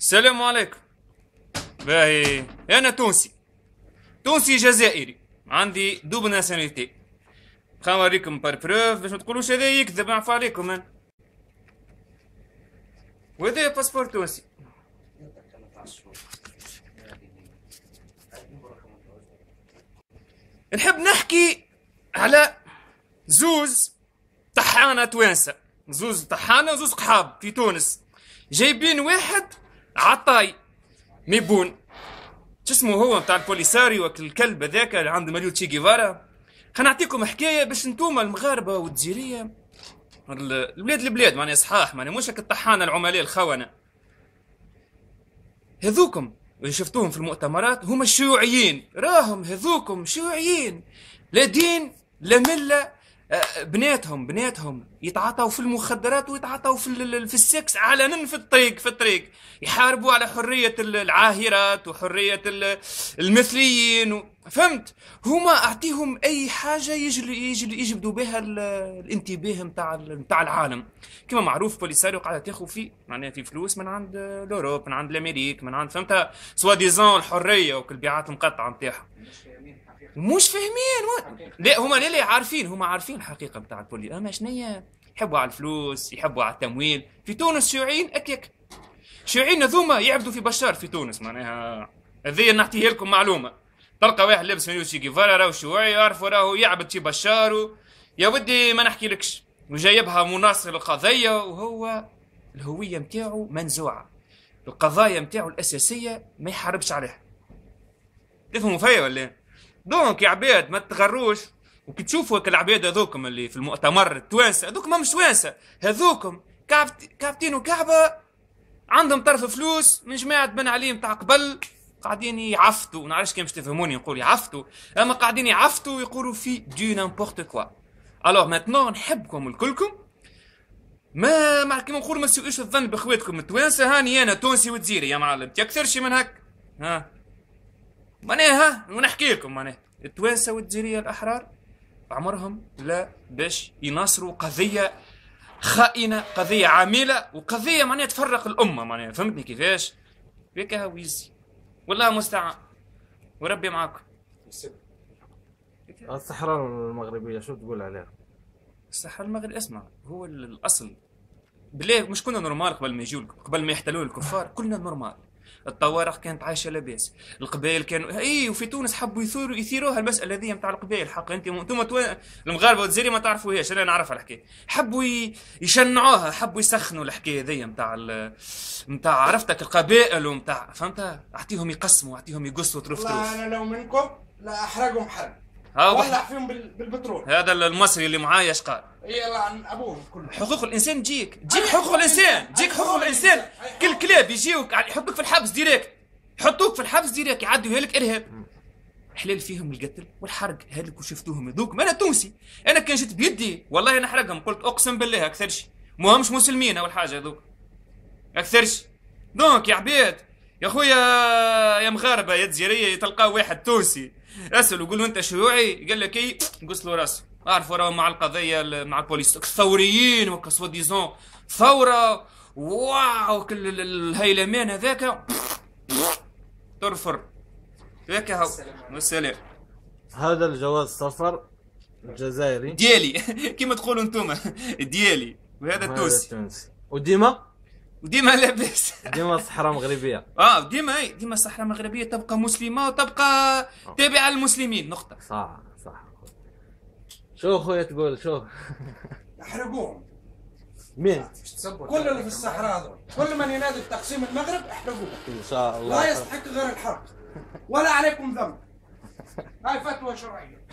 السلام عليكم. باهي انا تونسي جزائري، عندي دوبل ناسيوناليتي. خا نوريكم بار بروف باش ما تقولوش هذا يكذب، نعرف عليكم انا. وهذا باسبور تونسي. نحب نحكي على زوز طحانة توانسة، زوز طحانة وزوز قحاب في تونس، جايبين واحد عطاي ميبون اسمه هو نتاع البوليساريو الكلب هذاك اللي عنده مليون تشي جيفارا. خلينا نعطيكم حكايه باش انتوما المغاربه والجزائريه البلاد معناها صحاح، معناها مش الطحانه العملاء الخونه هذوكم اللي شفتوهم في المؤتمرات هم الشيوعيين. راهم هذوكم شيوعيين، لا دين لا مله. بناتهم يتعاطوا في المخدرات ويتعاطوا في السكس علنا في الطريق يحاربوا على حرية العاهرات وحرية المثليين فهمت؟ هما اعطيهم اي حاجة يجبدوا بها الانتباه متاع العالم. كما معروف بوليساريو قاعدة تاخذ معناها في فلوس من عند الاوروب، من عند الامريك، من عند فهمتها سوا ديزون الحرية والبيعات المقطعة نتاعها. مش فاهمين لا هما لا عارفين، هما عارفين الحقيقه بتاع البولي. اما شنيا يحبوا على الفلوس، يحبوا على التمويل. في تونس شيوعيين اكيك، شيوعيين هذوما يعبدوا في بشار في تونس. معناها هذيا نعطيها لكم معلومه. تلقى واحد لابس مليون شي جيفارا راهو شيوعي، يعرفوا راهو يعبد في بشار يا ودي ما نحكيلكش، وجايبها مناصر القضيه وهو الهويه نتاعو منزوعه، القضايا نتاعو الاساسيه ما يحاربش عليها. تفهموا فيا ولا؟ دونك يا عباد ما تغروش، وكي تشوفوا هيك العباد هذوكم اللي في المؤتمر التوانسه هذوكم مش توانسه، هذوكم كابتين وكعبه عندهم طرف فلوس من جماعه بن علي متاع قبل، قاعدين يعفطوا. نعرفش كيف باش تفهموني نقول يعفطوا، اما قاعدين يعفطوا ويقولوا في دو نامبورت كوا. الوغ ماتنون نحبكم الكلكم، ما كيما نقولوا ما تسويوش الظن باخواتكم التوانسه. هاني انا تونسي وتزيري يا معلم، اكثر شي من هك. ها معناها ونحكي لكم معناها التوانسه والجزائريه الاحرار عمرهم لا باش يناصروا قضيه خائنه، قضيه عامله، وقضيه معناها تفرق الامه. معناها فهمتني كيفاش؟ بك هاويزي والله مستعان وربي معاكم. الصحراء المغربيه شو تقول عليها؟ الصحراء المغربيه اسمع، هو الاصل بالله مش كنا نورمال قبل ما يجوا، قبل ما يحتلون الكفار كلنا نورمال. الطوارق كانت عايشه لاباس، القبائل كانوا وفي تونس حبوا يثيروها المساله هذه نتاع القبائل. حق انتم المغاربه والجزائريه ما تعرفوهاش، انا نعرفها الحكايه. حبوا يشنعوها، حبوا يسخنوا الحكايه هذه نتاع عرفتك القبائل ومتاع فهمتها. اعطيهم يقسموا، اعطيهم يقصوا طروف. انا لو منكم لا احرقهم حرق، ولع فيهم بالبترول. هذا المصري اللي معايا ايش قال؟ يلا عن ابوهم كلهم. حقوق الانسان تجيك حقوق الانسان، تجيك حقوق الانسان. كل كلاب يجيوك يحطوك في الحبس ديريكت، يحطوك في الحبس ديريكت، يعدوا لك ارهاب. حلال فيهم القتل والحرق. هذوك وشفتوهم هذوك، انا تونسي، انا كان جيت بيدي والله نحرقهم. قلت اقسم بالله اكثر شيء مش مسلمين اول حاجه هذوك اكثر شيء. دونك يا عباد يا خويا يا مغاربه يا جزائريه، تلقاو واحد تونسي اسأل وقول له انت شيوعي، قال لك اي قص له راسه. اعرفوا راهو مع القضيه مع البوليس الثوريين وكسوا ديزون ثوره واو كل الهيلمان هذاك ترفر هيك. هاو والسلام. هذا الجواز سفر الجزائري ديالي كيما تقولوا انتم ديالي، وهذا التونسي. وديما لاباس. ديما الصحراء المغربيه. ديما الصحراء المغربيه تبقى مسلمه وتبقى تابعه للمسلمين نقطه. صح. شو خويا تقول شو؟ احرقوهم. مين؟ كل اللي في الصحراء هذول، كل من ينادي بتقسيم المغرب احرقوه ان شاء الله. لا يستحق غير الحرق ولا عليكم ذنب. هاي فتوى شرعيه.